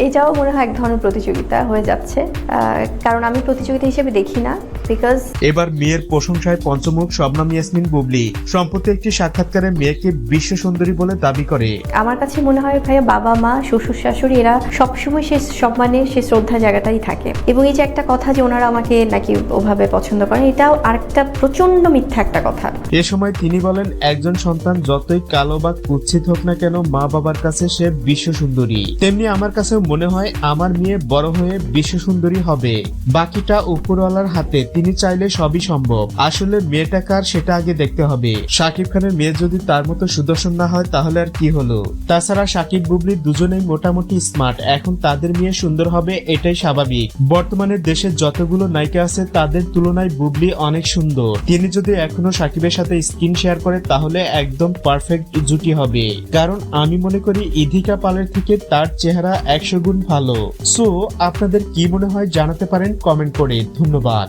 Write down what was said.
এটাও মনে হয় এক ধরনের প্রতিযোগিতা হয়ে যাচ্ছে, কারণ আমি প্রতিযোগিতা হিসেবে দেখি না, বিকজ এবার মেয়ের প্রশংসায় পঞ্চমুখ শবনম ইয়াসমিন বুবলি। সম্প্রতি একটি সাক্ষাৎকারে মেয়েকে বিশ্ব সুন্দরী বলে দাবি করে। আমার কাছে মনে হয় ভাইয়া বাবা মা শ্বশুর শাশুড়ি এরা সবসময় সে সম্মানে সে শ্রদ্ধা জায়গাটাই থাকে, এবং এই যে একটা কথা যে ওনারা আমাকে নাকি ওভাবে পছন্দ করেন, এটাও আরেকটা প্রচন্ড মিথ্যা একটা কথা। এ সময় তিনি বলেন, একজন সন্তান যতই কালো বা কুৎসিত হোক না কেন, মা বাবার কাছে সে বিশ্ব সুন্দরী। তেমনি আমার কাছেও মনে হয় আমার মেয়ে বড় হয়ে বিশ্ব সুন্দরী হবে, বাকিটা উপরওয়ালার হাতে, তিনি চাইলে সবই সম্ভব। আসলে মেয়েটা কার সেটা আগে দেখতে হবে। শাকিব খানের মেয়ে যদি তার মতো সুদর্শন না হয় তাহলে আর কি হলো। তাছাড়া শাকিব বুবলি দুজনেই মোটামুটি স্মার্ট, এখন তাদের মেয়ে সুন্দর হবে এটাই স্বাভাবিক। বর্তমানে দেশের যতগুলো নায়িকা আছে তাদের তুলনায় বুবলি অনেক সুন্দর। তিনি যদি এখনো শাকিবের সাথে স্কিন শেয়ার করে তাহলে একদম পারফেক্ট জুটি হবে, কারণ আমি মনে করি ইধিকা পালের থেকে তার চেহারা 100 গুণ ভালো। সো আপনাদের কি মনে হয় জানাতে পারেন কমেন্ট করে। ধন্যবাদ।